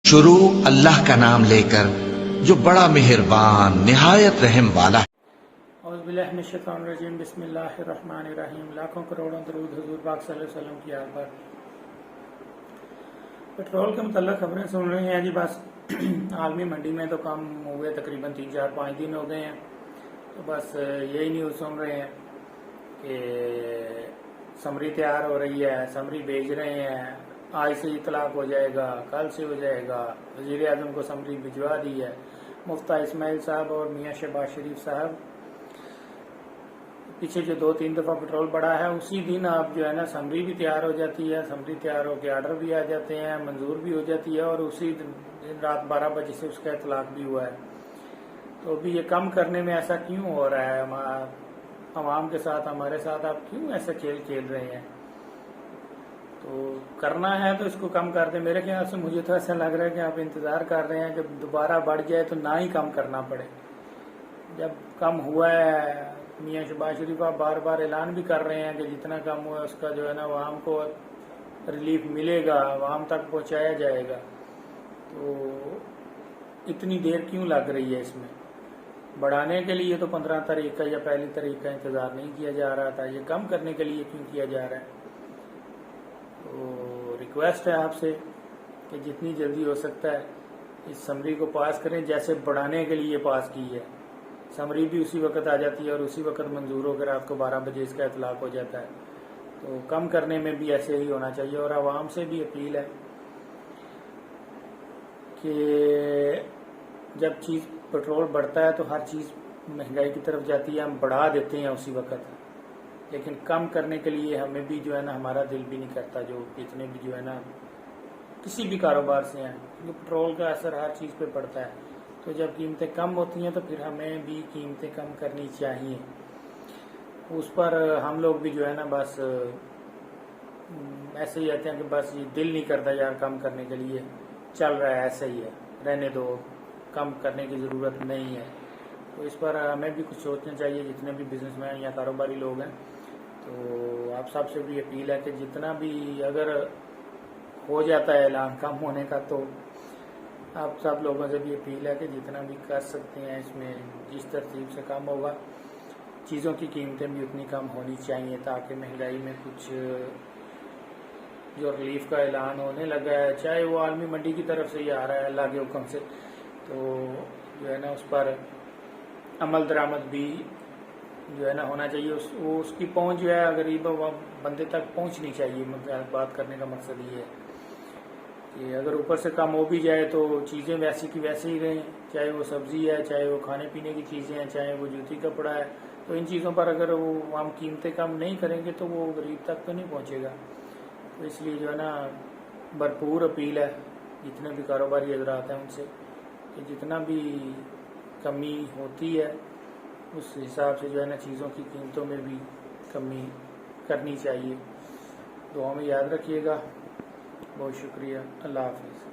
شروع اللہ کا نام لے کر جو بڑا مہربان نہایت رحم والا ہے۔ اعوذ باللہ من الشیطان الرجیم، بسم اللہ الرحمن الرحیم۔ لاکھوں کروڑوں درود حضور پاک صلی اللہ علیہ وسلم کی یاد پر۔ پٹرول کے متعلق خبریں سن رہے ہیں جی، بس عالمی منڈی میں تو کم ہوئے تقریباً 3-4-5 دن ہو گئے ہیں، تو بس یہی نیوز سن رہے ہیں کہ سمری تیار ہو رہی ہے، سمری بھیج رہے ہیں، آج سے اطلاق ہو جائے گا، کل سے ہو جائے گا۔ وزیر اعظم کو سمری بھجوا دی ہے۔ مفتہ اسماعیل صاحب اور میاں شہباز شریف صاحب پیچھے جو 2-3 دفعہ پٹرول بڑھا ہے، اسی دن آپ جو ہے نا سمری بھی تیار ہو جاتی ہے، سمری تیار ہو کے آرڈر بھی آ جاتے ہیں، منظور بھی ہو جاتی ہے، اور اسی دن رات 12 بجے سے اس کا اطلاق بھی ہوا ہے۔ تو ابھی یہ کم کرنے میں ایسا کیوں ہو رہا ہے؟ عوام کے ساتھ، ہمارے ساتھ آپ کیوں ایسا کھیل کھیل رہے ہیں؟ تو کرنا ہے تو اس کو کم کر دیں۔ میرے خیال سے مجھے تو ایسا لگ رہا ہے کہ آپ انتظار کر رہے ہیں کہ دوبارہ بڑھ جائے تو نہ ہی کم کرنا پڑے۔ جب کم ہوا ہے، میاں شہباز شریف آپ بار بار اعلان بھی کر رہے ہیں کہ جتنا کم ہوا ہے اس کا جو ہے نا عوام کو ریلیف ملے گا، عوام تک پہنچایا جائے گا، تو اتنی دیر کیوں لگ رہی ہے اس میں؟ بڑھانے کے لیے تو 15 تاریخ کا یا پہلی تاریخ کا انتظار نہیں کیا جا رہا تھا، یہ کم کرنے کے لیے کیوں کیا جا رہا ہے؟ تو ریکویسٹ ہے آپ سے کہ جتنی جلدی ہو سکتا ہے اس سمری کو پاس کریں، جیسے بڑھانے کے لیے پاس کی ہے۔ سمری بھی اسی وقت آ جاتی ہے اور اسی وقت منظور ہو کر رات کو 12 بجے اس کا اطلاق ہو جاتا ہے۔ تو کم کرنے میں بھی ایسے ہی ہونا چاہیے، اور عوام سے بھی اپیل ہے کہ جب چیز پٹرول بڑھتا ہے تو ہر چیز مہنگائی کی طرف جاتی ہے، ہم بڑھا دیتے ہیں اسی وقت، لیکن کم کرنے کے لیے ہمیں بھی جو ہے نا ہمارا دل بھی نہیں کرتا، جو جتنے بھی جو ہے نا کسی بھی کاروبار سے ہیں، کیونکہ پٹرول کا اثر ہر چیز پہ پڑتا ہے۔ تو جب قیمتیں کم ہوتی ہیں تو پھر ہمیں بھی قیمتیں کم کرنی چاہیے۔ اس پر ہم لوگ بھی جو ہے نا بس ایسے ہی رہتے ہیں کہ بس یہ دل نہیں کرتا یار کم کرنے کے لیے، چل رہا ہے ایسے ہی ہے، رہنے دو، کم کرنے کی ضرورت نہیں ہے۔ تو اس پر ہمیں بھی کچھ سوچنا چاہیے، جتنے بھی بزنس مین یا کاروباری لوگ ہیں۔ تو آپ سب سے بھی اپیل ہے کہ جتنا بھی اگر ہو جاتا ہے اعلان کم ہونے کا، تو آپ سب لوگوں سے بھی اپیل ہے کہ جتنا بھی کر سکتے ہیں اس میں جس ترتیب سے کم ہوگا، چیزوں کی قیمتیں بھی اتنی کم ہونی چاہیے، تاکہ مہنگائی میں کچھ جو ریلیف کا اعلان ہونے لگا ہے، چاہے وہ عالمی منڈی کی طرف سے ہی آ رہا ہے اللہ کے حکم سے، تو جو ہے نا اس پر عمل درآمد بھی جو ہے نا ہونا چاہیے، اس کی پہنچ جو ہے غریب بندے تک پہنچنی چاہیے۔ بات کرنے کا مقصد یہ ہے کہ اگر اوپر سے کم ہو بھی جائے تو چیزیں ویسی کی ویسے ہی رہیں، چاہے وہ سبزی ہے، چاہے وہ کھانے پینے کی چیزیں ہیں، چاہے وہ جوتی کپڑا ہے، تو ان چیزوں پر اگر وہ ہم قیمتیں کم نہیں کریں گے تو وہ غریب تک تو نہیں پہنچے گا۔ تو اس لیے جو ہے نا بھرپور اپیل ہے جتنے بھی کاروباری حضرات ہیں ان سے کہ جتنا بھی کمی ہوتی ہے اس حساب سے جو ہے نا چیزوں کی قیمتوں میں بھی کمی کرنی چاہیے۔ دعا میں یاد رکھیے گا۔ بہت شکریہ، اللہ حافظ۔